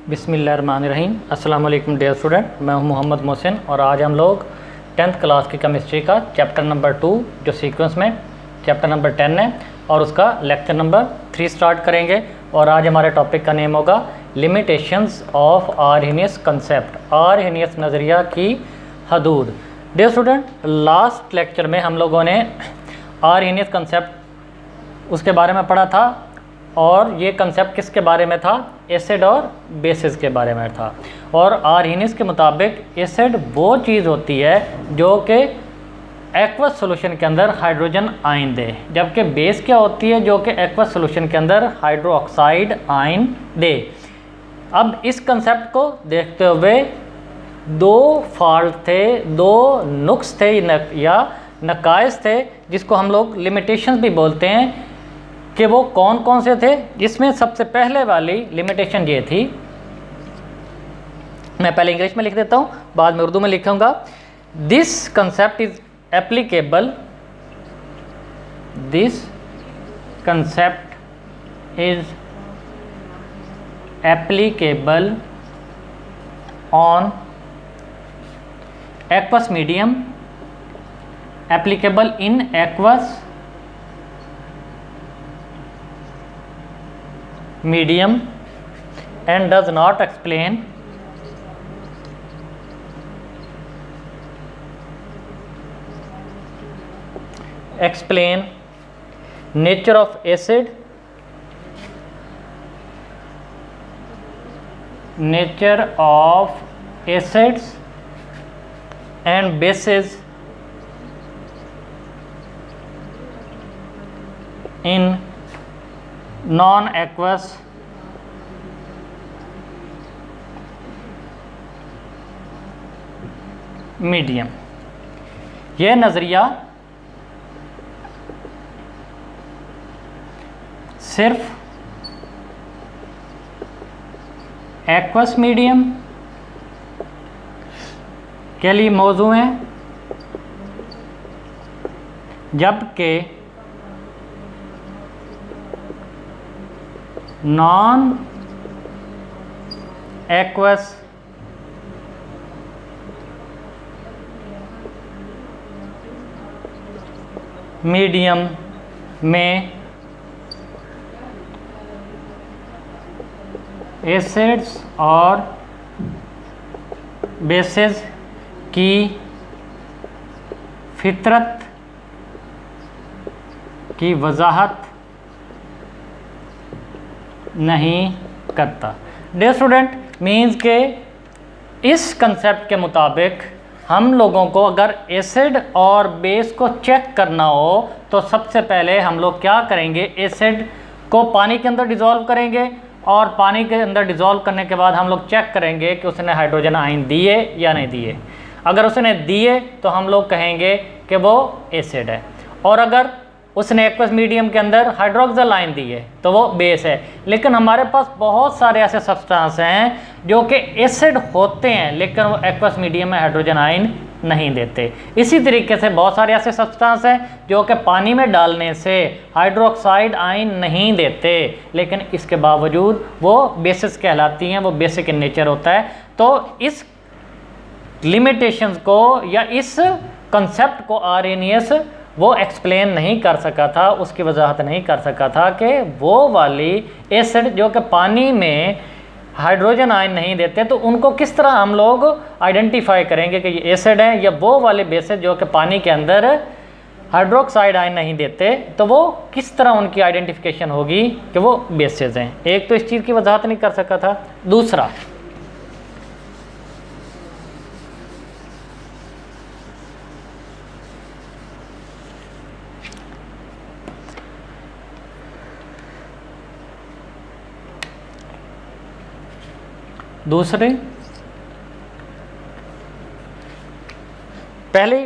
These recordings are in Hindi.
बिस्मिल्लाहिर्रहमानिर्रहीम। अस्सलाम वालेकुम डियर स्टूडेंट, मैं हूं मोहम्मद मोहसिन और आज हम लोग 10th क्लास की केमिस्ट्री का चैप्टर नंबर 2 जो सीक्वेंस में चैप्टर नंबर 10 है और उसका लेक्चर नंबर 3 स्टार्ट करेंगे। और आज हमारे टॉपिक का नेम होगा limitations of Arrhenius concept, Arrhenius नज़रिया की हदूद। डियर स्टूडेंट, लास्ट लेक्चर में हम लोगों ने आर्हेनियस कंसेप्ट उसके बारे में पढ़ा था और ये कंसेप्ट किसके बारे में था? एसिड और बेसिस के बारे में था। और आर्हेनियस के मुताबिक एसिड वो चीज़ होती है जो कि एक्वस सॉल्यूशन के अंदर हाइड्रोजन आयन दे, जबकि बेस क्या होती है जो कि एक्वस सॉल्यूशन के अंदर हाइड्रोक्साइड आयन दे। अब इस कंसेप्ट को देखते हुए दो फॉल्ट थे, दो नुक्स थे या नकाइस थे, जिसको हम लोग लिमिटेशंस भी बोलते हैं कि वो कौन कौन से थे। जिसमें सबसे पहले वाली लिमिटेशन ये थी, मैं पहले इंग्लिश में लिख देता हूँ, बाद में उर्दू में लिखूँगा। This concept is applicable, this concept is applicable on aqueous medium, applicable in aqueous medium and does not explain nature of acid, nature of acids and bases in non-aqueous medium. यह नज़रिया सिर्फ एक्वस मीडियम के लिए मौजू है, जबकि नॉन एक्वस मीडियम में एसिड्स और बेसेस की फितरत की वजाहत नहीं करता। डियर स्टूडेंट, मीन्स के इस कंसेप्ट के मुताबिक हम लोगों को अगर एसिड और बेस को चेक करना हो तो सबसे पहले हम लोग क्या करेंगे, एसिड को पानी के अंदर डिज़ोल्व करेंगे और पानी के अंदर डिज़ोल्व करने के बाद हम लोग चेक करेंगे कि उसने हाइड्रोजन आयन दिए या नहीं दिए। अगर उसने दिए तो हम लोग कहेंगे कि वो एसिड है, और अगर उसने एक्वस मीडियम के अंदर हाइड्रोक्सिल आयन दी है तो वो बेस है। लेकिन हमारे पास बहुत सारे ऐसे सब्सटेंस हैं जो कि एसिड होते हैं लेकिन वो एक्वस मीडियम में हाइड्रोजन आयन नहीं देते। इसी तरीके से बहुत सारे ऐसे सब्सटेंस हैं जो कि पानी में डालने से हाइड्रोक्साइड आयन नहीं देते, लेकिन इसके बावजूद वो बेसिस कहलाती हैं, वो बेसिक इन नेचर होता है। तो इस लिमिटेशंस को या इस कंसेप्ट को आर्हेनियस वो एक्सप्लेन नहीं कर सका था, उसकी वजाहत नहीं कर सका था कि वो वाली एसिड जो कि पानी में हाइड्रोजन आयन नहीं देते तो उनको किस तरह हम लोग आइडेंटिफाई करेंगे कि ये एसिड हैं, या वो वाले बेसिस जो कि पानी के अंदर हाइड्रोक्साइड आयन नहीं देते तो वो किस तरह उनकी आइडेंटिफिकेशन होगी कि वो बेसिस हैं। एक तो इस चीज़ की वजाहत नहीं कर सका था। दूसरा, पहले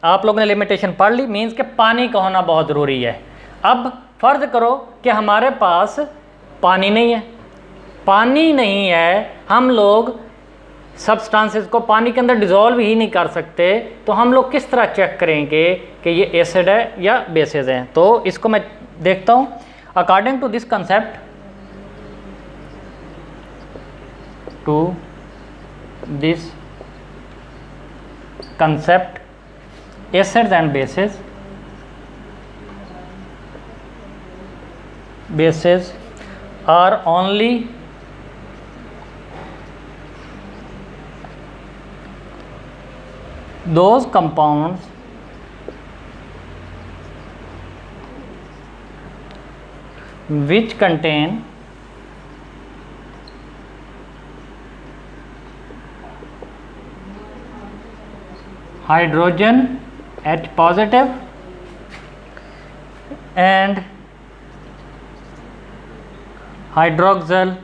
आप लोगों ने लिमिटेशन पढ़ ली, मीन्स के पानी का होना बहुत ज़रूरी है। अब फ़र्ज़ करो कि हमारे पास पानी नहीं है, पानी नहीं है, हम लोग सब्सटेंसेस को पानी के अंदर डिज़ोल्व ही नहीं कर सकते, तो हम लोग किस तरह चेक करेंगे कि ये एसिड है या बेसिस है? तो इसको मैं देखता हूँ। According to this concept, to this concept, acids and bases are only those compounds which contain hydrogen H positive and hydroxyl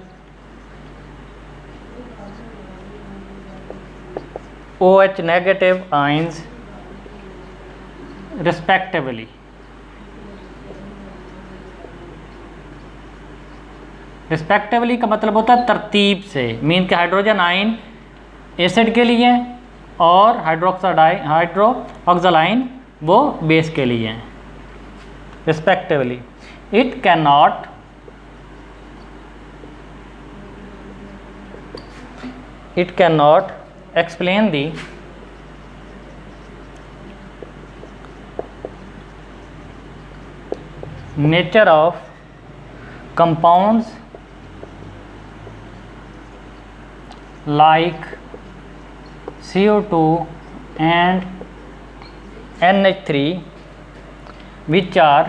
OH negative ions respectively. Respectively का मतलब होता है तरतीब से, मीन के हाइड्रोजन आयन एसिड के लिए और हाइड्रोक्साइड आयन वो बेस के लिए हैं respectively. It can not explain the nature of compounds like CO2 and NH3 which are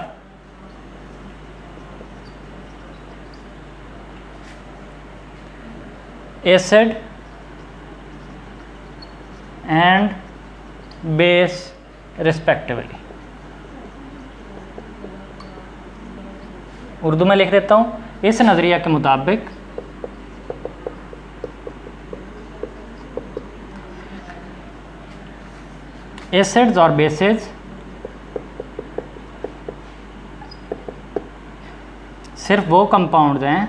acid and base respectively. Urdu में लिख देता हूँ. इस नज़रिया के मुताबिक एसिड्स और बेसेस सिर्फ वो कंपाउंड्स हैं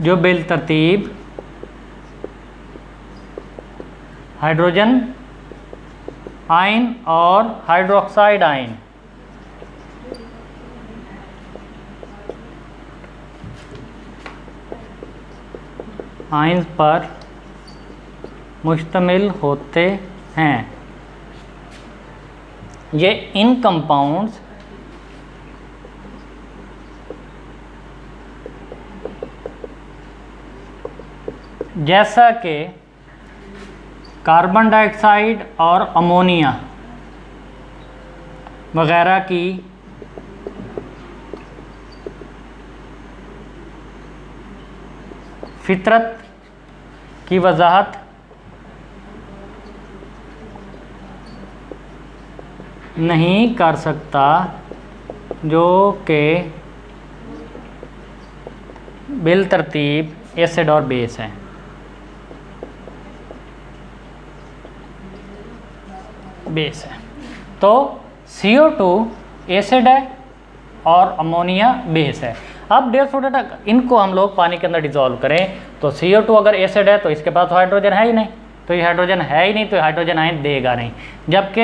जो बिल तरतीब हाइड्रोजन आयन और हाइड्रोक्साइड आयन आयन्स पर मुश्तमिल होते हैं. ये इन कंपाउंड्स जैसा कि कार्बन डाइऑक्साइड और अमोनिया वगैरह की फितरत की वजाहत नहीं कर सकता, जो कि बिल तरतीब एसिड और बेस हैं. बेस है तो CO2 एसिड है और अमोनिया बेस है. अब डियर स्टूडेंट, इनको हम लोग पानी के अंदर डिज़ोल्व करें तो CO2 अगर एसिड है तो इसके पास तो हाइड्रोजन है ही नहीं, तो ये हाइड्रोजन है ही नहीं, तो हाइड्रोजन आयन देगा नहीं. जबकि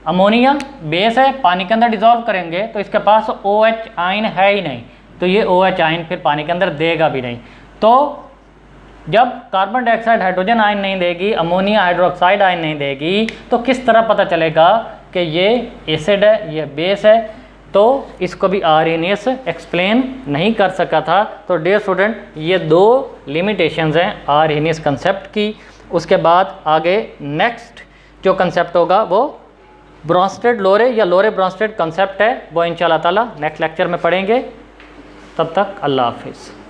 अमोनिया बेस है, पानी के अंदर डिज़ोल्व करेंगे तो इसके पास OH आयन है ही नहीं, तो ये OH आयन फिर पानी के अंदर देगा भी नहीं. तो जब कार्बन डाइऑक्साइड हाइड्रोजन आयन नहीं देगी, अमोनिया हाइड्रोक्साइड आयन नहीं देगी, तो किस तरह पता चलेगा कि ये एसिड है, ये बेस है? तो इसको भी आर्हेनियस एक्सप्लेन नहीं कर सका था. तो डियर स्टूडेंट, ये दो लिमिटेशंस हैं आर्हेनियस कंसेप्ट की. उसके बाद आगे नेक्स्ट जो कंसेप्ट होगा वो ब्रॉन्स्टेड लोरे या लोरे ब्रॉन्स्टेड कंसेप्ट है, वो इंशाल्लाह ताला नेक्स्ट लेक्चर में पढ़ेंगे. तब तक अल्लाह हाफिज़.